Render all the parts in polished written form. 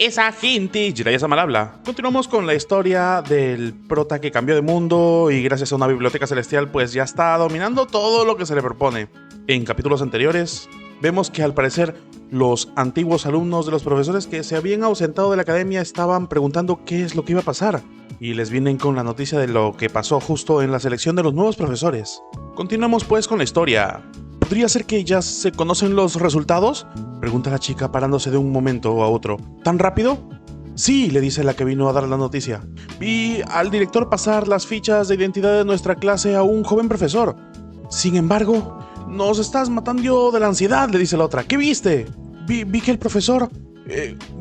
esa gente, Jiraiya Sama habla. Continuamos con la historia del prota que cambió de mundo y gracias a una biblioteca celestial pues ya está dominando todo lo que se le propone. En capítulos anteriores vemos que al parecer los antiguos alumnos de los profesores que se habían ausentado de la academia estaban preguntando qué es lo que iba a pasar y les vienen con la noticia de lo que pasó justo en la selección de los nuevos profesores. Continuamos pues con la historia. ¿Podría ser que ya se conocen los resultados?, pregunta la chica parándose de un momento a otro. ¿Tan rápido? Sí, le dice la que vino a dar la noticia. Vi al director pasar las fichas de identidad de nuestra clase a un joven profesor. Sin embargo, nos estás matando de la ansiedad, le dice la otra. ¿Qué viste? Vi que el profesor...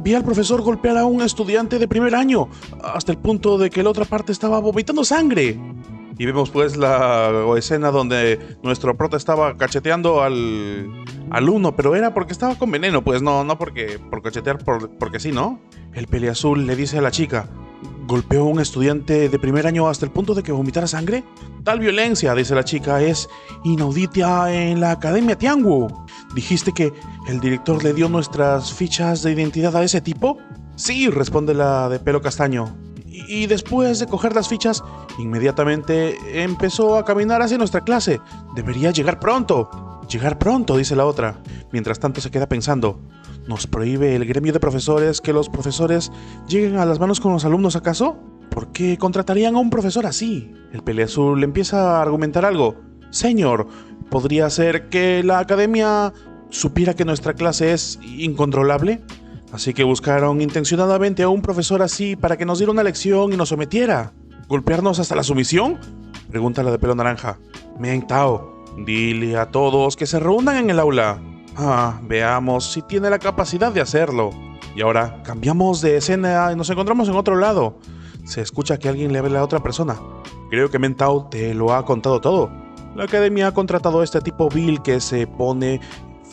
vi al profesor golpear a un estudiante de primer año, hasta el punto de que la otra parte estaba vomitando sangre. Y vemos pues la escena donde nuestro prota estaba cacheteando al uno, pero era porque estaba con veneno, pues no por cachetear porque sí, ¿no? El peleazul le dice a la chica, ¿golpeó a un estudiante de primer año hasta el punto de que vomitara sangre? Tal violencia, dice la chica, es inaudita en la Academia Tianwu. ¿Dijiste que el director le dio nuestras fichas de identidad a ese tipo? Sí, responde la de pelo castaño. Y después de coger las fichas, inmediatamente empezó a caminar hacia nuestra clase. Debería llegar pronto. Llegar pronto, dice la otra. Mientras tanto se queda pensando. ¿Nos prohíbe el gremio de profesores que los profesores lleguen a las manos con los alumnos acaso? ¿Por qué contratarían a un profesor así? El peleazul le empieza a argumentar algo. Señor, ¿podría ser que la academia supiera que nuestra clase es incontrolable? Así que buscaron intencionadamente a un profesor así para que nos diera una lección y nos sometiera. ¿Golpearnos hasta la sumisión?, pregunta la de pelo naranja. Meng Tao, dile a todos que se reúnan en el aula. Veamos si tiene la capacidad de hacerlo. Y ahora cambiamos de escena y nos encontramos en otro lado. Se escucha que alguien le habla a otra persona. Creo que Meng Tao te lo ha contado todo. La academia ha contratado a este tipo vil que se pone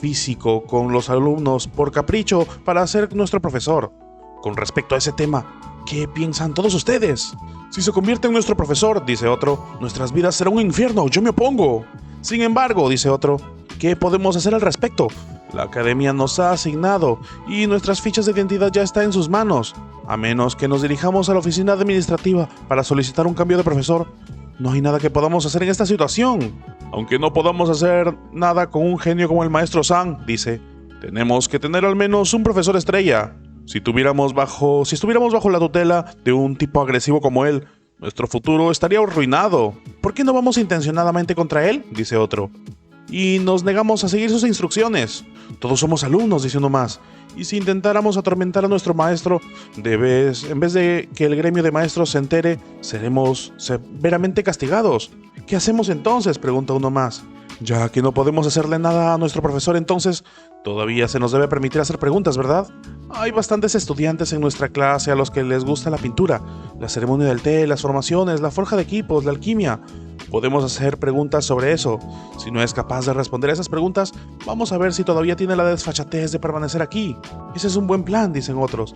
físico con los alumnos por capricho para ser nuestro profesor. Con respecto a ese tema, ¿qué piensan todos ustedes? Si se convierte en nuestro profesor, dice otro, nuestras vidas serán un infierno, yo me opongo. Sin embargo, dice otro, ¿qué podemos hacer al respecto? La academia nos ha asignado y nuestras fichas de identidad ya están en sus manos. A menos que nos dirijamos a la oficina administrativa para solicitar un cambio de profesor, no hay nada que podamos hacer en esta situación. Aunque no podamos hacer nada con un genio como el maestro San, dice, tenemos que tener al menos un profesor estrella. Si estuviéramos bajo la tutela de un tipo agresivo como él, nuestro futuro estaría arruinado. ¿Por qué no vamos intencionadamente contra él?, dice otro. Y nos negamos a seguir sus instrucciones. Todos somos alumnos, dice uno más. Y si intentáramos atormentar a nuestro maestro, en vez de que el gremio de maestros se entere, seremos severamente castigados. ¿Qué hacemos entonces?, pregunta uno más. Ya que no podemos hacerle nada a nuestro profesor, entonces todavía se nos debe permitir hacer preguntas, ¿verdad? Hay bastantes estudiantes en nuestra clase a los que les gusta la pintura, la ceremonia del té, las formaciones, la forja de equipos, la alquimia. Podemos hacer preguntas sobre eso. Si no es capaz de responder a esas preguntas, vamos a ver si todavía tiene la desfachatez de permanecer aquí. Ese es un buen plan, dicen otros.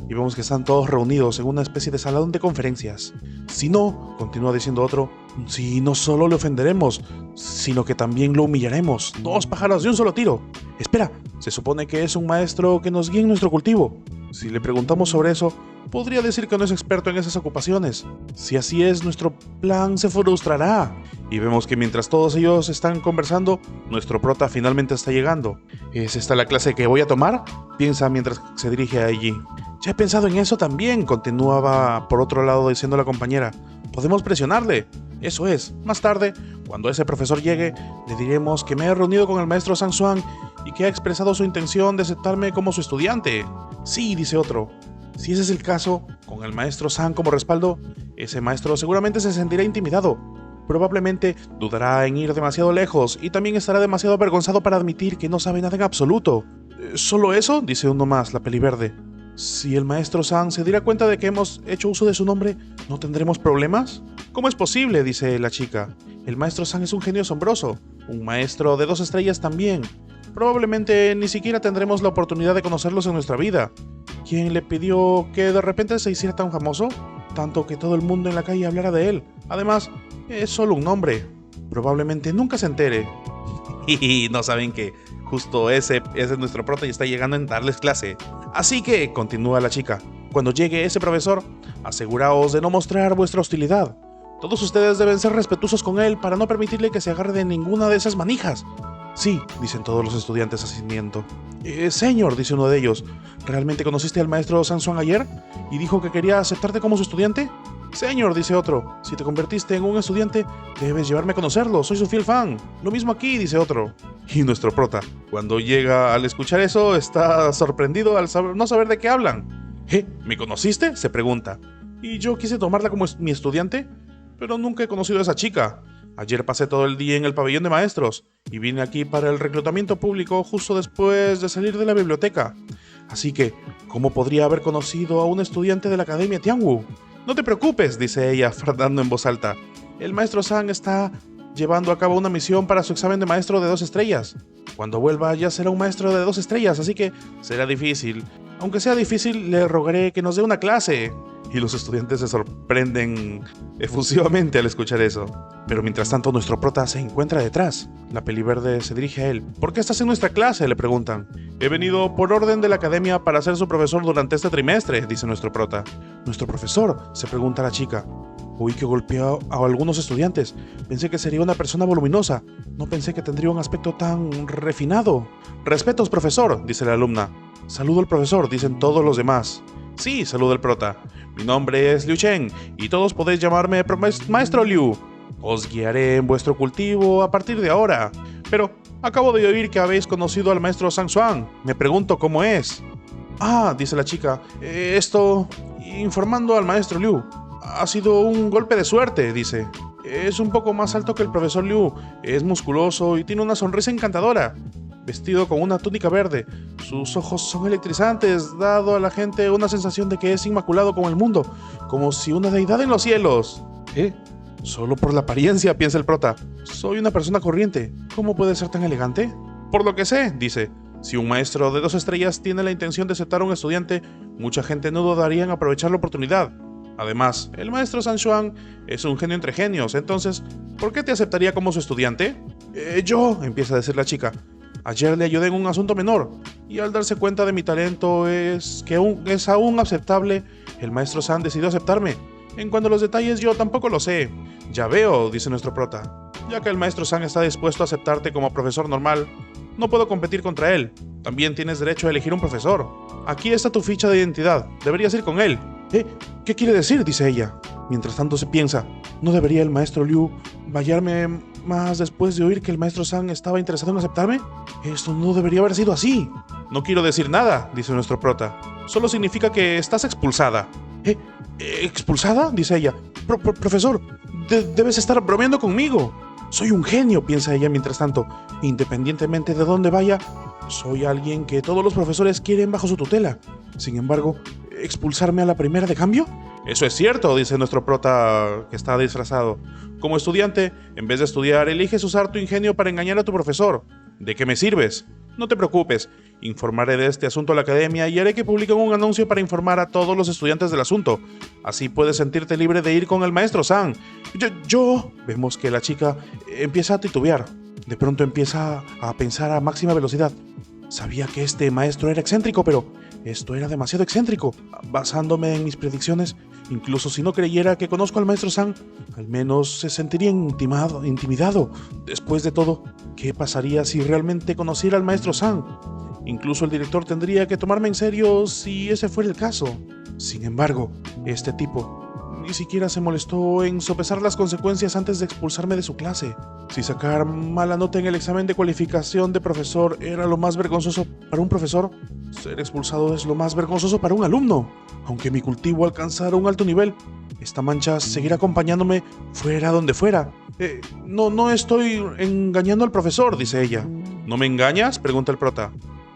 Y vemos que están todos reunidos en una especie de salón de conferencias. Si no, continúa diciendo otro, si no solo le ofenderemos, sino que también lo humillaremos. 2 pájaros de un solo tiro. Espera, se supone que es un maestro que nos guía en nuestro cultivo. Si le preguntamos sobre eso, podría decir que no es experto en esas ocupaciones. Si así es, nuestro plan se frustrará. Y vemos que mientras todos ellos están conversando, nuestro prota finalmente está llegando. ¿Es esta la clase que voy a tomar?, piensa mientras se dirige allí. Ya he pensado en eso también, continuaba por otro lado diciendo la compañera. Podemos presionarle. Eso es, más tarde, cuando ese profesor llegue, le diremos que me he reunido con el maestro San Xuan y que ha expresado su intención de aceptarme como su estudiante. Sí, dice otro. Si ese es el caso, con el maestro San como respaldo, ese maestro seguramente se sentirá intimidado. Probablemente dudará en ir demasiado lejos y también estará demasiado avergonzado para admitir que no sabe nada en absoluto. ¿Solo eso?, dice uno más, la peliverde. Si el maestro San se diera cuenta de que hemos hecho uso de su nombre, ¿no tendremos problemas? ¿Cómo es posible?, dice la chica. El maestro San es un genio asombroso, un maestro de 2 estrellas también. Probablemente ni siquiera tendremos la oportunidad de conocerlos en nuestra vida. ¿Quién le pidió que de repente se hiciera tan famoso? Tanto que todo el mundo en la calle hablara de él. Además, es solo un nombre. Probablemente nunca se entere. Y no saben que justo ese es nuestro prota y está llegando en darles clase. Así que, continúa la chica, cuando llegue ese profesor, aseguraos de no mostrar vuestra hostilidad. Todos ustedes deben ser respetuosos con él para no permitirle que se agarre de ninguna de esas manijas. Sí, dicen todos los estudiantes asintiendo. Señor, dice uno de ellos, ¿realmente conociste al maestro Sansuan ayer? ¿Y dijo que quería aceptarte como su estudiante? Señor, dice otro, si te convertiste en un estudiante, debes llevarme a conocerlo, soy su fiel fan. Lo mismo aquí, dice otro. Y nuestro prota, cuando llega al escuchar eso, está sorprendido al no saber de qué hablan. ¿Me conociste?, se pregunta. Y yo quise tomarla como mi estudiante, pero nunca he conocido a esa chica. Ayer pasé todo el día en el pabellón de maestros y vine aquí para el reclutamiento público justo después de salir de la biblioteca. Así que, ¿cómo podría haber conocido a un estudiante de la Academia Tianwu? No te preocupes, dice ella, fardando en voz alta. El maestro San está llevando a cabo una misión para su examen de maestro de 2 estrellas. Cuando vuelva ya será un maestro de 2 estrellas, así que será difícil. Aunque sea difícil, le rogaré que nos dé una clase. Y los estudiantes se sorprenden efusivamente al escuchar eso. Pero mientras tanto nuestro prota se encuentra detrás. La peliverde se dirige a él. ¿Por qué estás en nuestra clase?, le preguntan. He venido por orden de la academia para ser su profesor durante este trimestre, dice nuestro prota. ¿Nuestro profesor?, se pregunta la chica. Oí que golpeó a algunos estudiantes. Pensé que sería una persona voluminosa. No pensé que tendría un aspecto tan refinado. Respetos, profesor, dice la alumna. Saludo al profesor, dicen todos los demás. Sí, saluda el prota. Mi nombre es Liu Chen y todos podéis llamarme Maestro Liu. Os guiaré en vuestro cultivo a partir de ahora. Pero acabo de oír que habéis conocido al maestro Sansuan. Me pregunto cómo es. Ah, dice la chica. Informando al maestro Liu. Ha sido un golpe de suerte, dice. Es un poco más alto que el profesor Liu. Es musculoso y tiene una sonrisa encantadora. Vestido con una túnica verde. Sus ojos son electrizantes, dando a la gente una sensación de que es inmaculado con el mundo, como si una deidad en los cielos. Solo por la apariencia, piensa el prota. Soy una persona corriente. ¿Cómo puede ser tan elegante? Por lo que sé, dice. Si un maestro de 2 estrellas tiene la intención de aceptar a un estudiante, mucha gente no dudaría en aprovechar la oportunidad. Además, el maestro Sansuan es un genio entre genios, entonces, ¿por qué te aceptaría como su estudiante? Yo, empieza a decir la chica. Ayer le ayudé en un asunto menor, y al darse cuenta de mi talento es aún aceptable, el maestro San decidió aceptarme. En cuanto a los detalles yo tampoco lo sé. Ya veo, dice nuestro prota. Ya que el maestro San está dispuesto a aceptarte como profesor normal, no puedo competir contra él. También tienes derecho a elegir un profesor. Aquí está tu ficha de identidad, deberías ir con él. ¿Qué quiere decir?, dice ella. Mientras tanto se piensa, ¿no debería el maestro Liu vallarme más después de oír que el maestro San estaba interesado en aceptarme? Esto no debería haber sido así. No quiero decir nada, dice nuestro prota. Solo significa que estás expulsada. ¿Expulsada?, dice ella. Profesor, debes estar bromeando conmigo. Soy un genio, piensa ella mientras tanto. Independientemente de dónde vaya, soy alguien que todos los profesores quieren bajo su tutela. Sin embargo, ¿expulsarme a la primera de cambio? Eso es cierto, dice nuestro prota que está disfrazado. Como estudiante, en vez de estudiar, eliges usar tu ingenio para engañar a tu profesor. ¿De qué me sirves? No te preocupes, informaré de este asunto a la academia y haré que publiquen un anuncio para informar a todos los estudiantes del asunto. Así puedes sentirte libre de ir con el maestro San. Vemos que la chica empieza a titubear. De pronto empieza a pensar a máxima velocidad. Sabía que este maestro era excéntrico, pero esto era demasiado excéntrico. Basándome en mis predicciones, incluso si no creyera que conozco al maestro San, al menos se sentiría intimidado. Después de todo, ¿qué pasaría si realmente conociera al maestro San? Incluso el director tendría que tomarme en serio si ese fuera el caso. Sin embargo, este tipo ni siquiera se molestó en sopesar las consecuencias antes de expulsarme de su clase. Si sacar mala nota en el examen de cualificación de profesor era lo más vergonzoso para un profesor, ser expulsado es lo más vergonzoso para un alumno. Aunque mi cultivo alcanzara un alto nivel, esta mancha seguirá acompañándome fuera donde fuera. No estoy engañando al profesor, dice ella. ¿No me engañas?, pregunta el prota.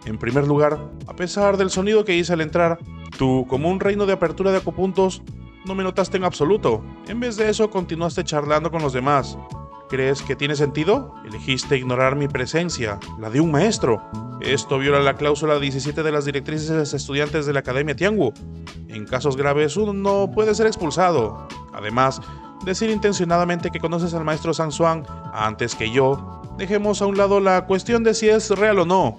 En primer lugar, a pesar del sonido que hice al entrar, tú, como un reino de apertura de acupuntos, no me notaste en absoluto. En vez de eso, continuaste charlando con los demás. ¿Crees que tiene sentido? Elegiste ignorar mi presencia, la de un maestro. Esto viola la cláusula 17 de las directrices de los estudiantes de la Academia Tianwu. En casos graves, uno no puede ser expulsado. Además, decir intencionadamente que conoces al maestro Sansuan antes que yo. Dejemos a un lado la cuestión de si es real o no.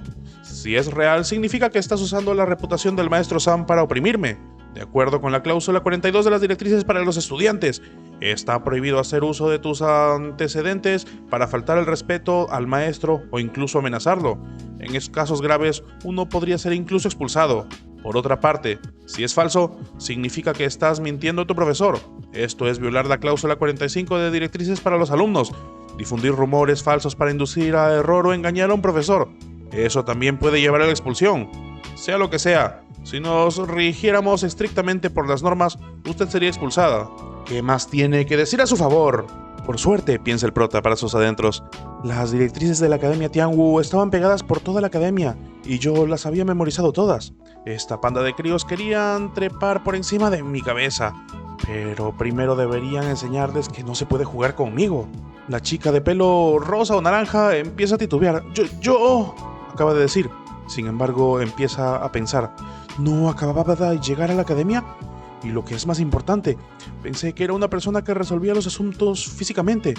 Si es real, significa que estás usando la reputación del maestro Sam para oprimirme. De acuerdo con la cláusula 42 de las directrices para los estudiantes, está prohibido hacer uso de tus antecedentes para faltar el respeto al maestro o incluso amenazarlo. En esos casos graves, uno podría ser incluso expulsado. Por otra parte, si es falso, significa que estás mintiendo a tu profesor. Esto es violar la cláusula 45 de directrices para los alumnos. Difundir rumores falsos para inducir a error o engañar a un profesor. Eso también puede llevar a la expulsión. Sea lo que sea, si nos rigiéramos estrictamente por las normas, usted sería expulsada. ¿Qué más tiene que decir a su favor? Por suerte, piensa el prota para sus adentros. Las directrices de la Academia Tianwu estaban pegadas por toda la academia, y yo las había memorizado todas. Esta panda de críos querían trepar por encima de mi cabeza, pero primero deberían enseñarles que no se puede jugar conmigo. La chica de pelo rosa o naranja empieza a titubear. Yo, acaba de decir. Sin embargo, empieza a pensar, ¿no acababa de llegar a la academia? Y lo que es más importante, pensé que era una persona que resolvía los asuntos físicamente.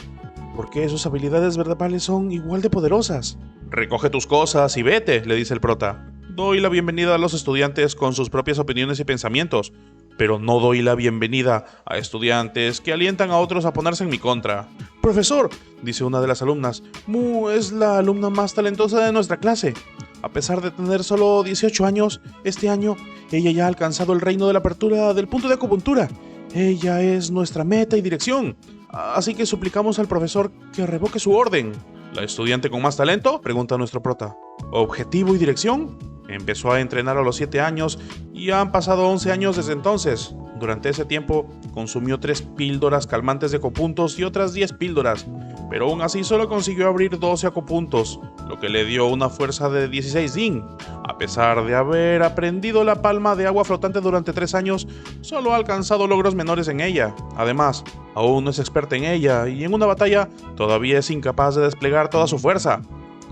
¿Por qué sus habilidades verbales son igual de poderosas? Recoge tus cosas y vete, le dice el prota. Doy la bienvenida a los estudiantes con sus propias opiniones y pensamientos, pero no doy la bienvenida a estudiantes que alientan a otros a ponerse en mi contra. Profesor, dice una de las alumnas, Mu es la alumna más talentosa de nuestra clase. A pesar de tener solo 18 años, este año, ella ya ha alcanzado el reino de la apertura del punto de acupuntura. Ella es nuestra meta y dirección. Así que suplicamos al profesor que revoque su orden. ¿La estudiante con más talento?, pregunta nuestro prota. ¿Objetivo y dirección? Empezó a entrenar a los 7 años y han pasado 11 años desde entonces. Durante ese tiempo, consumió 3 píldoras calmantes de acupuntos y otras 10 píldoras, pero aún así solo consiguió abrir 12 acupuntos, lo que le dio una fuerza de 16 din. A pesar de haber aprendido la palma de agua flotante durante 3 años, solo ha alcanzado logros menores en ella. Además, aún no es experta en ella y en una batalla todavía es incapaz de desplegar toda su fuerza.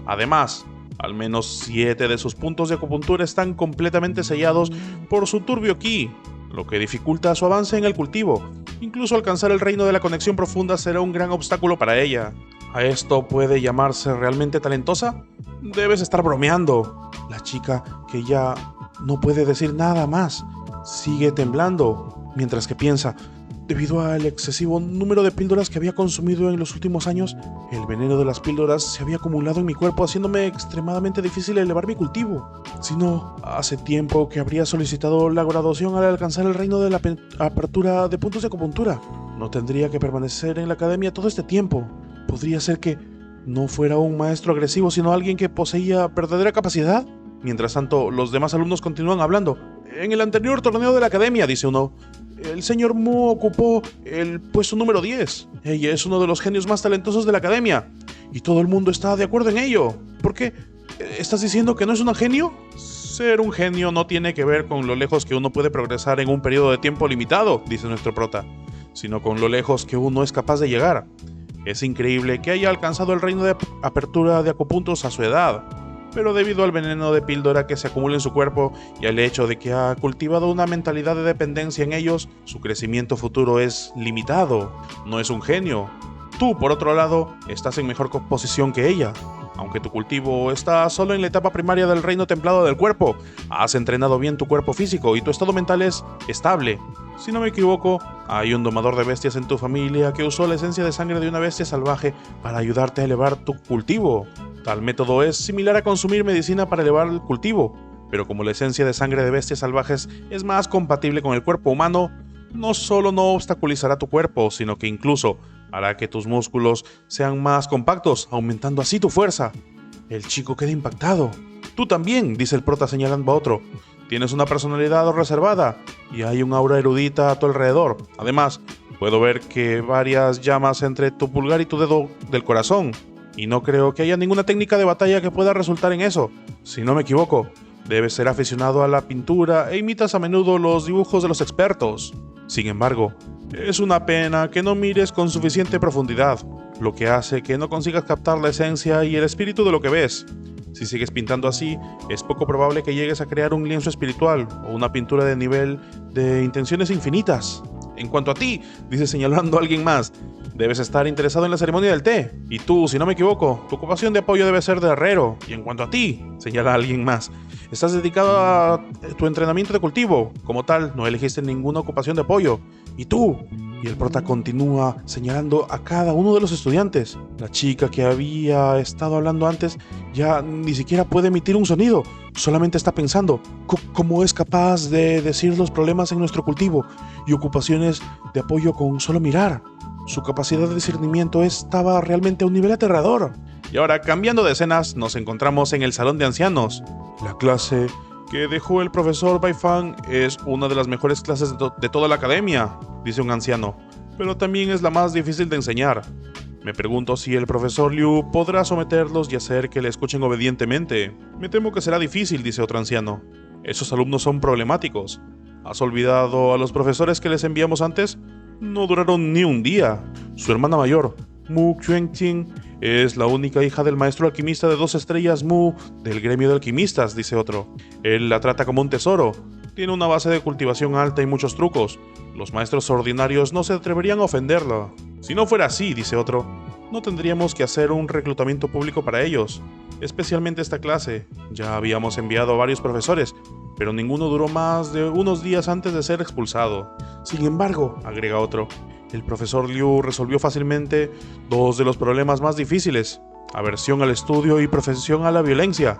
Además, al menos 7 de sus puntos de acupuntura están completamente sellados por su turbio ki, lo que dificulta su avance en el cultivo. Incluso alcanzar el reino de la conexión profunda será un gran obstáculo para ella. ¿A esto puede llamarse realmente talentosa? Debes estar bromeando. La chica, que ya no puede decir nada más, sigue temblando, mientras que piensa, debido al excesivo número de píldoras que había consumido en los últimos años, el veneno de las píldoras se había acumulado en mi cuerpo, haciéndome extremadamente difícil elevar mi cultivo. Si no, hace tiempo que habría solicitado la graduación al alcanzar el reino de la apertura de puntos de acupuntura. No tendría que permanecer en la academia todo este tiempo. Podría ser que no fuera un maestro agresivo, sino alguien que poseía verdadera capacidad. Mientras tanto, los demás alumnos continúan hablando. En el anterior torneo de la academia, dice uno, el señor Mu ocupó el puesto número 10. Ella es uno de los genios más talentosos de la academia. Y todo el mundo está de acuerdo en ello. ¿Por qué? ¿Estás diciendo que no es un genio? Ser un genio no tiene que ver con lo lejos que uno puede progresar en un periodo de tiempo limitado, dice nuestro prota, sino con lo lejos que uno es capaz de llegar. Es increíble que haya alcanzado el reino de apertura de acupuntos a su edad, pero debido al veneno de píldora que se acumula en su cuerpo y al hecho de que ha cultivado una mentalidad de dependencia en ellos, su crecimiento futuro es limitado. No es un genio. Tú, por otro lado, estás en mejor posición que ella. Aunque tu cultivo está solo en la etapa primaria del reino templado del cuerpo, has entrenado bien tu cuerpo físico y tu estado mental es estable. Si no me equivoco, hay un domador de bestias en tu familia que usó la esencia de sangre de una bestia salvaje para ayudarte a elevar tu cultivo. Tal método es similar a consumir medicina para elevar el cultivo, pero como la esencia de sangre de bestias salvajes es más compatible con el cuerpo humano, no solo no obstaculizará tu cuerpo, sino que incluso hará que tus músculos sean más compactos, aumentando así tu fuerza. El chico queda impactado. Tú también, dice el prota señalando a otro. Tienes una personalidad reservada y hay un aura erudita a tu alrededor. Además, puedo ver que varias llamas entre tu pulgar y tu dedo del corazón. Y no creo que haya ninguna técnica de batalla que pueda resultar en eso. Si no me equivoco, debes ser aficionado a la pintura e imitas a menudo los dibujos de los expertos. Sin embargo, es una pena que no mires con suficiente profundidad, lo que hace que no consigas captar la esencia y el espíritu de lo que ves. Si sigues pintando así, es poco probable que llegues a crear un lienzo espiritual o una pintura de nivel de intenciones infinitas. En cuanto a ti, dice señalando a alguien más, Debes estar interesado en la ceremonia del té. Y tú, si no me equivoco, tu ocupación de apoyo debe ser de herrero. Y en cuanto a ti, señala a alguien más, estás dedicado a tu entrenamiento de cultivo. Como tal, no elegiste ninguna ocupación de apoyo. Y tú. Y el prota continúa señalando a cada uno de los estudiantes. La chica que había estado hablando antes ya ni siquiera puede emitir un sonido. Solamente está pensando cómo es capaz de decir los problemas en nuestro cultivo y ocupaciones de apoyo con solo mirar. Su capacidad de discernimiento estaba realmente a un nivel aterrador. Y ahora, cambiando de escenas, nos encontramos en el salón de ancianos. La clase que dejó el profesor Baifang es una de las mejores clases de toda la academia, dice un anciano, pero también es la más difícil de enseñar. Me pregunto si el profesor Liu podrá someterlos y hacer que le escuchen obedientemente. Me temo que será difícil, dice otro anciano. Esos alumnos son problemáticos. ¿Has olvidado a los profesores que les enviamos antes? No duraron ni un día. Su hermana mayor, Mu Xuanqing, es la única hija del maestro alquimista de 2 estrellas Mu del gremio de alquimistas, dice otro. Él la trata como un tesoro. Tiene una base de cultivación alta y muchos trucos. Los maestros ordinarios no se atreverían a ofenderla. Si no fuera así, dice otro, no tendríamos que hacer un reclutamiento público para ellos. Especialmente esta clase. Ya habíamos enviado a varios profesores, pero ninguno duró más de unos días antes de ser expulsado. Sin embargo, agrega otro, el profesor Liu resolvió fácilmente 2 de los problemas más difíciles: aversión al estudio y profesión a la violencia.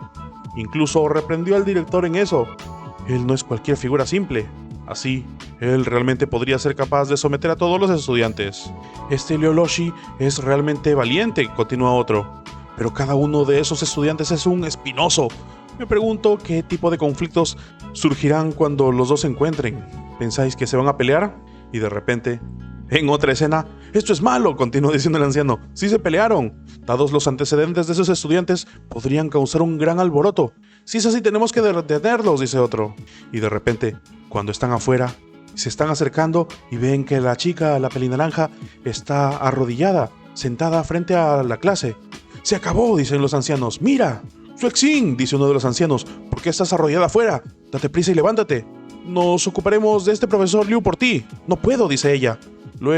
Incluso reprendió al director en eso. Él no es cualquier figura simple. Así, él realmente podría ser capaz de someter a todos los estudiantes. Este Liu-Loshi es realmente valiente, continúa otro. Pero cada uno de esos estudiantes es un espinoso. Me pregunto qué tipo de conflictos surgirán cuando los dos se encuentren. ¿Pensáis que se van a pelear? Y de repente, en otra escena, esto es malo, continúa diciendo el anciano. Sí se pelearon. Dados los antecedentes de esos estudiantes, podrían causar un gran alboroto. Si es así, tenemos que detenerlos, dice otro. Y de repente, cuando están afuera, se están acercando y ven que la chica, la pelinaranja, está arrodillada, sentada frente a la clase. Se acabó, dicen los ancianos. ¡Mira! ¡Xuexing!, dice uno de los ancianos. ¿Por qué estás arrodillada afuera? Date prisa y levántate. Nos ocuparemos de este profesor Liu por ti. No puedo, dice ella. Lo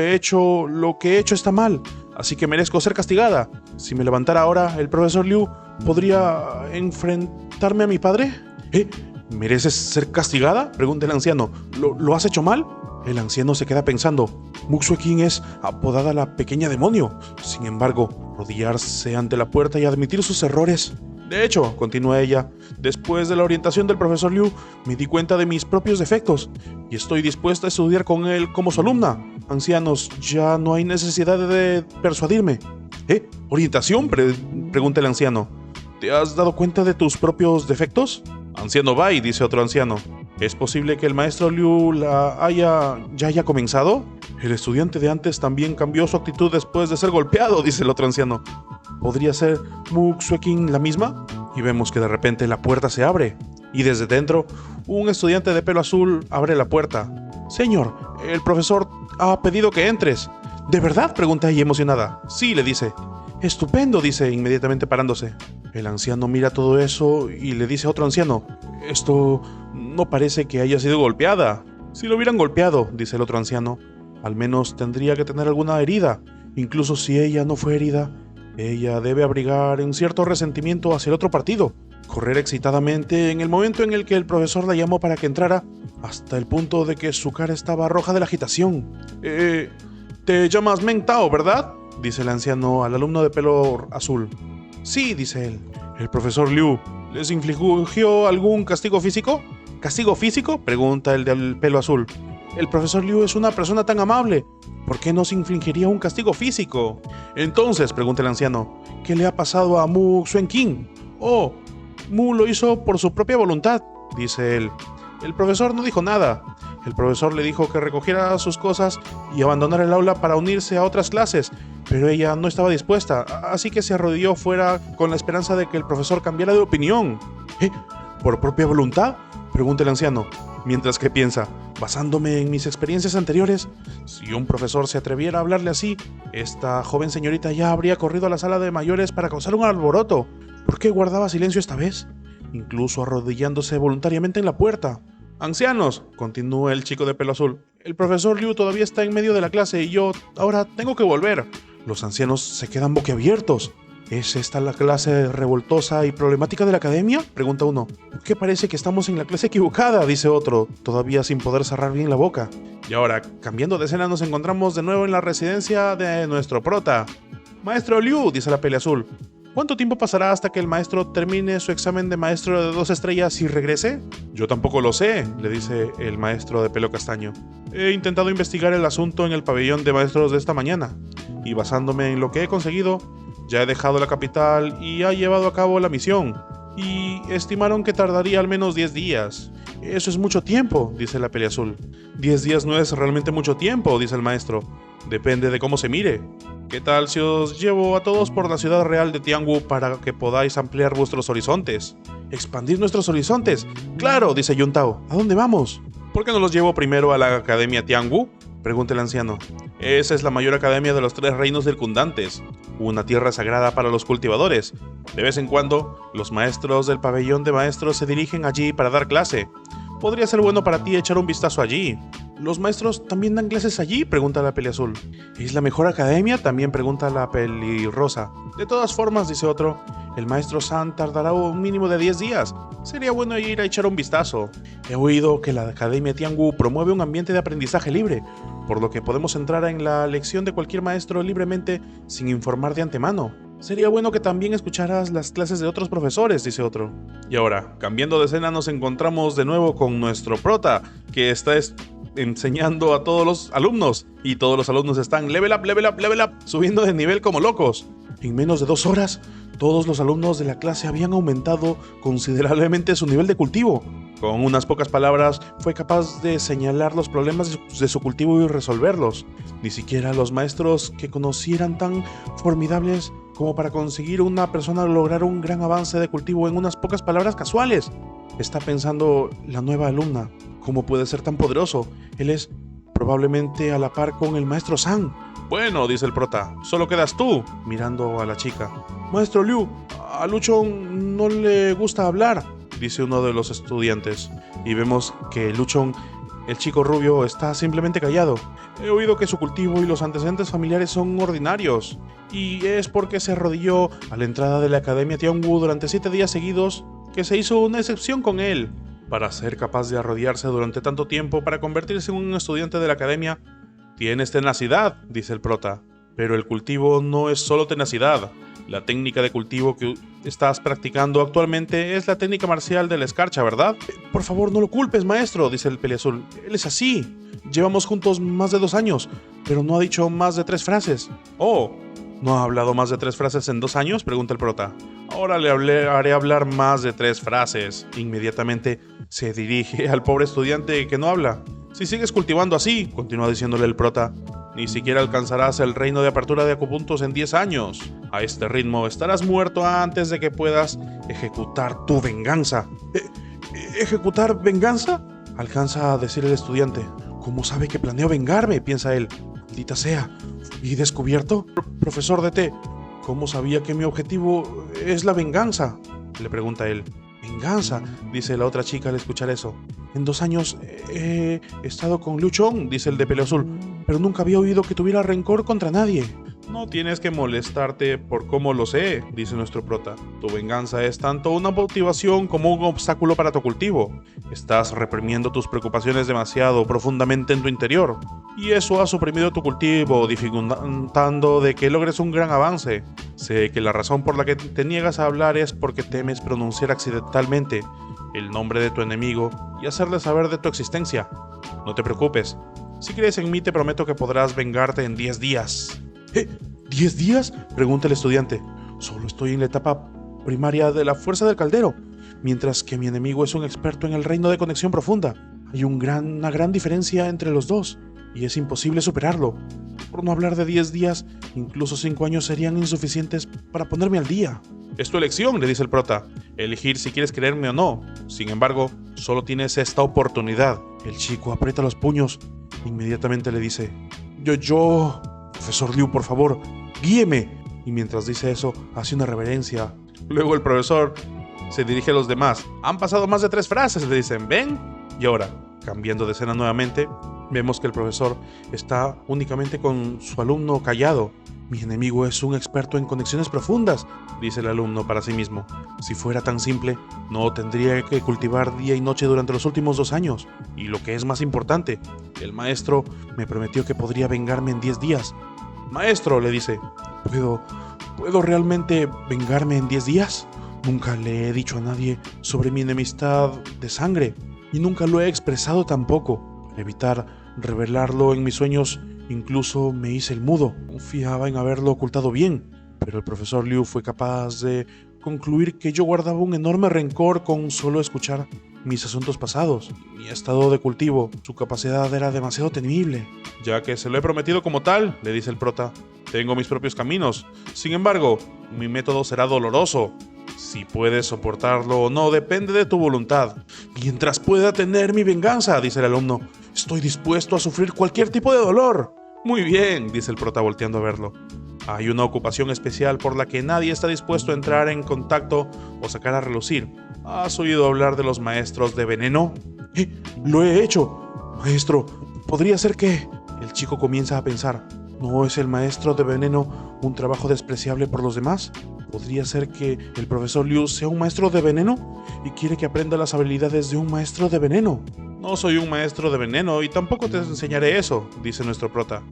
que he hecho está mal, así que merezco ser castigada. Si me levantara ahora, el profesor Liu podría enfrentarme a mi padre. ¿Mereces ser castigada?, pregunta el anciano. ¿Lo has hecho mal? El anciano se queda pensando. Mu Xueqing es apodada la pequeña demonio. Sin embargo, arrodillarse ante la puerta y admitir sus errores. De hecho, continúa ella, después de la orientación del profesor Liu, me di cuenta de mis propios defectos y estoy dispuesta a estudiar con él como su alumna. Ancianos, ya no hay necesidad de persuadirme. ¿Orientación?, pregunta el anciano. ¿Te has dado cuenta de tus propios defectos? Anciano Bai, dice otro anciano. ¿Es posible que el maestro Liu ya haya comenzado? El estudiante de antes también cambió su actitud después de ser golpeado, dice el otro anciano. ¿Podría ser Mu Xueqing la misma? Y vemos que de repente la puerta se abre. Y desde dentro, un estudiante de pelo azul abre la puerta. Señor, el profesor ha pedido que entres. ¿De verdad?, pregunta ella emocionada. Sí, le dice. Estupendo, dice inmediatamente parándose. El anciano mira todo eso y le dice a otro anciano. Esto no parece que haya sido golpeada. Si lo hubieran golpeado, dice el otro anciano, al menos tendría que tener alguna herida. Incluso si ella no fue herida, ella debe abrigar un cierto resentimiento hacia el otro partido. Correr excitadamente en el momento en el que el profesor la llamó para que entrara, hasta el punto de que su cara estaba roja de la agitación. Te llamas Meng Tao, ¿verdad?, dice el anciano al alumno de pelo azul. Sí, dice él. El profesor Liu, ¿les infligió algún castigo físico? ¿Castigo físico?, pregunta el del pelo azul. El profesor Liu es una persona tan amable. ¿Por qué no se infligiría un castigo físico? Entonces, pregunta el anciano, ¿qué le ha pasado a Mu Xueqing? Oh, Mu lo hizo por su propia voluntad, dice él. El profesor no dijo nada. El profesor le dijo que recogiera sus cosas y abandonara el aula para unirse a otras clases, pero ella no estaba dispuesta, así que se arrodilló fuera con la esperanza de que el profesor cambiara de opinión. ¿Por propia voluntad?, pregunta el anciano, mientras que piensa, basándome en mis experiencias anteriores, si un profesor se atreviera a hablarle así, esta joven señorita ya habría corrido a la sala de mayores para causar un alboroto. ¿Por qué guardaba silencio esta vez? Incluso arrodillándose voluntariamente en la puerta. Ancianos, continúa el chico de pelo azul, El profesor Liu todavía está en medio de la clase y yo ahora tengo que volver. Los ancianos se quedan boquiabiertos. ¿Es esta la clase revoltosa y problemática de la academia?, pregunta uno. ¿Por qué parece que estamos en la clase equivocada?, dice otro, todavía sin poder cerrar bien la boca. Y ahora, cambiando de escena, nos encontramos de nuevo en la residencia de nuestro prota. Maestro Liu, dice la Peleazul, ¿cuánto tiempo pasará hasta que el maestro termine su examen de maestro de 2 estrellas y regrese? Yo tampoco lo sé, le dice el maestro de pelo castaño. He intentado investigar el asunto en el pabellón de maestros de esta mañana, y basándome en lo que he conseguido, ya he dejado la capital y ha llevado a cabo la misión, y estimaron que tardaría al menos 10 días. Eso es mucho tiempo, dice la Peleazul. 10 días no es realmente mucho tiempo, dice el maestro. Depende de cómo se mire. ¿Qué tal si os llevo a todos por la ciudad real de Tianghu para que podáis ampliar vuestros horizontes? ¿Expandir nuestros horizontes? Claro, dice Yuntao. ¿A dónde vamos? ¿Por qué no los llevo primero a la Academia Tianghu?, pregunta el anciano. Esa es la mayor academia de los 3 reinos circundantes, una tierra sagrada para los cultivadores. De vez en cuando, los maestros del pabellón de maestros se dirigen allí para dar clase. Podría ser bueno para ti echar un vistazo allí. ¿Los maestros también dan clases allí?, pregunta la Peleazul. ¿Es la mejor academia?, también pregunta la Pelirrosa. De todas formas, dice otro, el maestro San tardará un mínimo de 10 días. Sería bueno ir a echar un vistazo. He oído que la Academia Tianghu promueve un ambiente de aprendizaje libre, por lo que podemos entrar en la lección de cualquier maestro libremente sin informar de antemano. Sería bueno que también escucharas las clases de otros profesores, dice otro. Y ahora, cambiando de escena, nos encontramos de nuevo con nuestro prota, que está enseñando a todos los alumnos, y todos los alumnos están level up, subiendo de nivel como locos. En menos de 2 horas, todos los alumnos de la clase habían aumentado considerablemente su nivel de cultivo. Con unas pocas palabras, fue capaz de señalar los problemas de su cultivo y resolverlos. Ni siquiera los maestros que conocieran tan formidables como para conseguir una persona lograr un gran avance de cultivo en unas pocas palabras casuales. Está pensando la nueva alumna, ¿cómo puede ser tan poderoso? Él es probablemente a la par con el maestro San. Bueno, dice el prota, solo quedas tú, mirando a la chica. Maestro Liu, a Luchon no le gusta hablar, dice uno de los estudiantes. Y vemos que Luchon, el chico rubio, está simplemente callado. He oído que su cultivo y los antecedentes familiares son ordinarios, y es porque se arrodilló a la entrada de la Academia Tianghu durante 7 días seguidos que se hizo una excepción con él. Para ser capaz de arrodillarse durante tanto tiempo para convertirse en un estudiante de la academia, tienes tenacidad, dice el prota. Pero el cultivo no es solo tenacidad. La técnica de cultivo que estás practicando actualmente es la técnica marcial de la escarcha, ¿verdad? Por favor, no lo culpes, maestro, dice el Peleazul. Él es así. Llevamos juntos más de 2 años, pero no ha dicho más de 3 frases. Oh, ¿no ha hablado más de 3 frases en 2 años?, pregunta el prota. Ahora haré hablar más de 3 frases. Inmediatamente se dirige al pobre estudiante que no habla. Si sigues cultivando así, continúa diciéndole el prota, ni siquiera alcanzarás el reino de apertura de acupuntos en 10 años. A este ritmo estarás muerto antes de que puedas ejecutar tu venganza. ¿Ejecutar venganza?, alcanza a decir el estudiante. ¿Cómo sabe que planeo vengarme?, piensa él. Maldita sea. ¿Y descubierto? Profesor DT, ¿cómo sabía que mi objetivo es la venganza?, le pregunta él. Venganza, dice la otra chica al escuchar eso. En 2 años he estado con Luchon, dice el de pelo azul, pero nunca había oído que tuviera rencor contra nadie. No tienes que molestarte por cómo lo sé, dice nuestro prota. Tu venganza es tanto una motivación como un obstáculo para tu cultivo. Estás reprimiendo tus preocupaciones demasiado profundamente en tu interior, y eso ha suprimido tu cultivo, dificultando de que logres un gran avance. Sé que la razón por la que te niegas a hablar es porque temes pronunciar accidentalmente el nombre de tu enemigo y hacerle saber de tu existencia. No te preocupes. Si crees en mí, te prometo que podrás vengarte en 10 días. ¿10 días?, pregunta el estudiante. Solo estoy en la etapa primaria de la fuerza del caldero, mientras que mi enemigo es un experto en el reino de conexión profunda. Hay una gran diferencia entre los dos, y es imposible superarlo. Por no hablar de 10 días, incluso 5 años serían insuficientes para ponerme al día. Es tu elección, le dice el prota. Elegir si quieres creerme o no. Sin embargo, solo tienes esta oportunidad. El chico aprieta los puños. Inmediatamente le dice, Yo... Profesor Liu, por favor, guíeme. Y mientras dice eso, hace una reverencia. Luego el profesor se dirige a los demás. Han pasado más de 3 frases, le dicen, ¿ven? Y ahora, cambiando de escena nuevamente, Vemos que el profesor está únicamente con su alumno callado. Mi enemigo es un experto en conexiones profundas, dice el alumno para sí mismo. Si fuera tan simple, no tendría que cultivar día y noche durante los últimos 2 años. Y lo que es más importante, el maestro me prometió que podría vengarme en 10 días. Maestro, le dice, ¿puedo realmente vengarme en 10 días? Nunca le he dicho a nadie sobre mi enemistad de sangre y nunca lo he expresado tampoco. Para evitar revelarlo en mis sueños, incluso me hice el mudo. Confiaba en haberlo ocultado bien, pero el profesor Liu fue capaz de concluir que yo guardaba un enorme rencor con solo escuchar mis asuntos pasados. Mi estado de cultivo, su capacidad era demasiado temible. Ya que se lo he prometido como tal, le dice el prota, tengo mis propios caminos. Sin embargo, mi método será doloroso. Si puedes soportarlo o no depende de tu voluntad. Mientras pueda tener mi venganza, dice el alumno, estoy dispuesto a sufrir cualquier tipo de dolor. Muy bien, dice el prota volteando a verlo. Hay una ocupación especial por la que nadie está dispuesto a entrar en contacto o sacar a relucir. ¿Has oído hablar de los maestros de veneno? Lo he hecho. Maestro, ¿podría ser que...? El chico comienza a pensar. ¿No es el maestro de veneno un trabajo despreciable por los demás? ¿Podría ser que el profesor Liu sea un maestro de veneno y quiere que aprenda las habilidades de un maestro de veneno? No soy un maestro de veneno y tampoco te enseñaré eso, dice nuestro prota.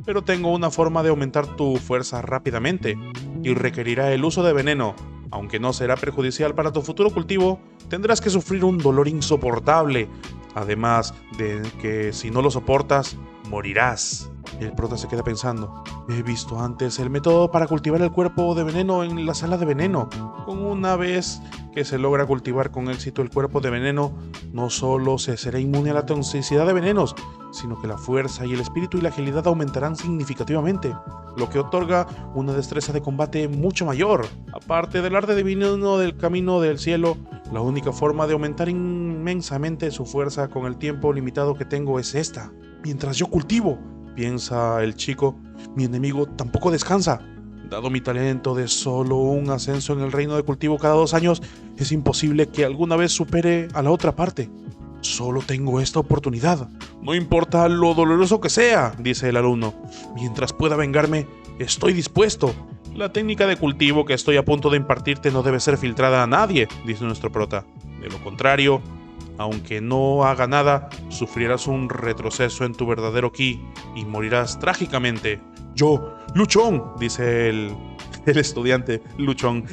Pero tengo una forma de aumentar tu fuerza rápidamente y requerirá el uso de veneno. Aunque no será perjudicial para tu futuro cultivo, tendrás que sufrir un dolor insoportable. Además de que si no lo soportas, morirás. El prota se queda pensando. He visto antes el método para cultivar el cuerpo de veneno en la sala de veneno. Con una vez que se logra cultivar con éxito el cuerpo de veneno, no solo se será inmune a la toxicidad de venenos, sino que la fuerza y el espíritu y la agilidad aumentarán significativamente, lo que otorga una destreza de combate mucho mayor. Aparte del arte divino del camino del cielo, la única forma de aumentar inmensamente su fuerza con el tiempo limitado que tengo es esta. Mientras yo cultivo, piensa el chico, mi enemigo tampoco descansa. Dado mi talento de solo un ascenso en el reino de cultivo cada 2 años, es imposible que alguna vez supere a la otra parte. Solo tengo esta oportunidad. No importa lo doloroso que sea, dice el alumno. Mientras pueda vengarme, estoy dispuesto. La técnica de cultivo que estoy a punto de impartirte no debe ser filtrada a nadie, dice nuestro prota. De lo contrario, aunque no haga nada, sufrirás un retroceso en tu verdadero ki y morirás trágicamente. Yo, Luchón, dice el estudiante, Luchón.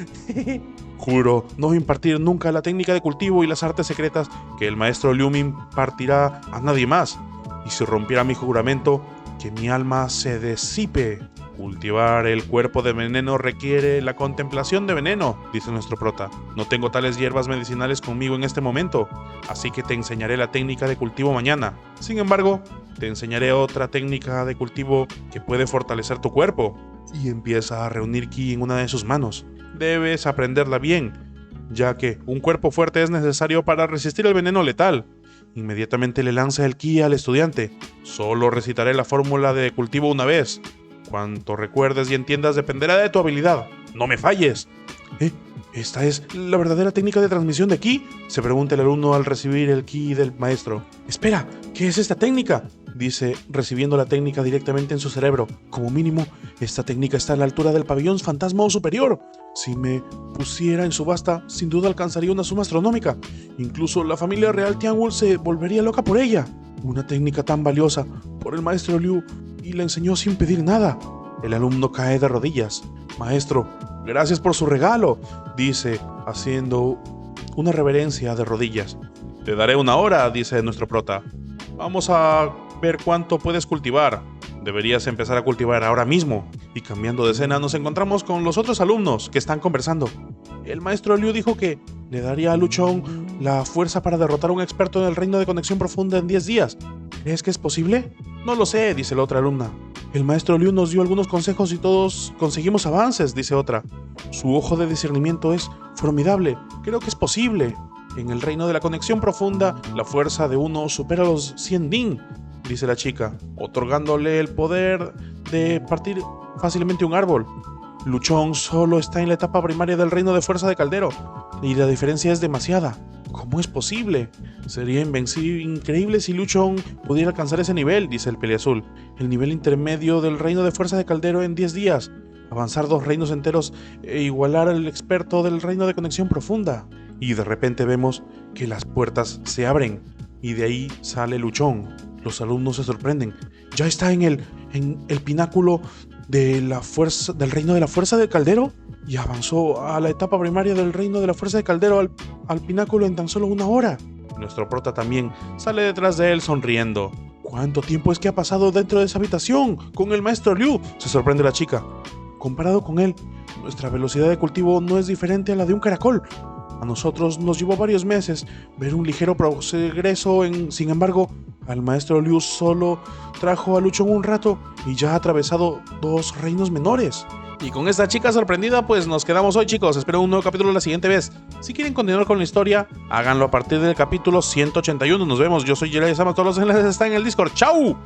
Juro no impartir nunca la técnica de cultivo y las artes secretas que el maestro Liu me impartirá a nadie más. Y si rompiera mi juramento, que mi alma se disipe. Cultivar el cuerpo de veneno requiere la contemplación de veneno, dice nuestro prota. No tengo tales hierbas medicinales conmigo en este momento, así que te enseñaré la técnica de cultivo mañana. Sin embargo, te enseñaré otra técnica de cultivo que puede fortalecer tu cuerpo. Y empieza a reunir ki en una de sus manos. Debes aprenderla bien, ya que un cuerpo fuerte es necesario para resistir el veneno letal. Inmediatamente le lanza el ki al estudiante. Solo recitaré la fórmula de cultivo una vez. Cuanto recuerdes y entiendas dependerá de tu habilidad. ¡No me falles! ¿Esta es la verdadera técnica de transmisión de ki?, se pregunta el alumno al recibir el ki del maestro. ¡Espera! ¿Qué es esta técnica?, dice, recibiendo la técnica directamente en su cerebro. Como mínimo, esta técnica está a la altura del pabellón fantasma o superior. Si me pusiera en subasta, sin duda alcanzaría una suma astronómica. Incluso la familia real Tianwu se volvería loca por ella. Una técnica tan valiosa por el maestro Liu y la enseñó sin pedir nada. El alumno cae de rodillas. Maestro, gracias por su regalo, dice, haciendo una reverencia de rodillas. Te daré 1 hora, dice nuestro prota. Vamos a ver cuánto puedes cultivar. Deberías empezar a cultivar ahora mismo. Y cambiando de escena nos encontramos con los otros alumnos que están conversando. El maestro Liu dijo que le daría a Luchón la fuerza para derrotar a un experto en el reino de conexión profunda en 10 días. ¿Crees que es posible? No lo sé, dice la otra alumna. El maestro Liu nos dio algunos consejos y todos conseguimos avances, dice otra. Su ojo de discernimiento es formidable. Creo que es posible. En el reino de la conexión profunda, la fuerza de uno supera los 100 din, dice la chica, otorgándole el poder de partir fácilmente un árbol. Luchón solo está en la etapa primaria del reino de fuerza de Caldero, y la diferencia es demasiada. ¿Cómo es posible? Sería increíble si Luchón pudiera alcanzar ese nivel, dice el Peliazul. El nivel intermedio del reino de fuerza de Caldero en 10 días. Avanzar 2 reinos enteros e igualar al experto del reino de conexión profunda. Y de repente vemos que las puertas se abren y de ahí sale Luchón. Los alumnos se sorprenden. Ya está en el pináculo de la fuerza, del reino de la fuerza de Caldero, y avanzó a la etapa primaria del reino de la fuerza de Caldero al pináculo en tan solo 1 hora. Nuestro prota también sale detrás de él sonriendo. ¿Cuánto tiempo es que ha pasado dentro de esa habitación con el maestro Liu?, se sorprende la chica. Comparado con él, nuestra velocidad de cultivo no es diferente a la de un caracol. A nosotros nos llevó varios meses ver un ligero progreso sin embargo, al maestro Liu solo trajo a Luchón un rato y ya ha atravesado 2 reinos menores. Y con esta chica sorprendida, pues nos quedamos hoy, chicos. Espero un nuevo capítulo la siguiente vez. Si quieren continuar con la historia, háganlo a partir del capítulo 181. Nos vemos. Yo soy Jiraiya Sama. Todos los enlaces están en el Discord. ¡Chao!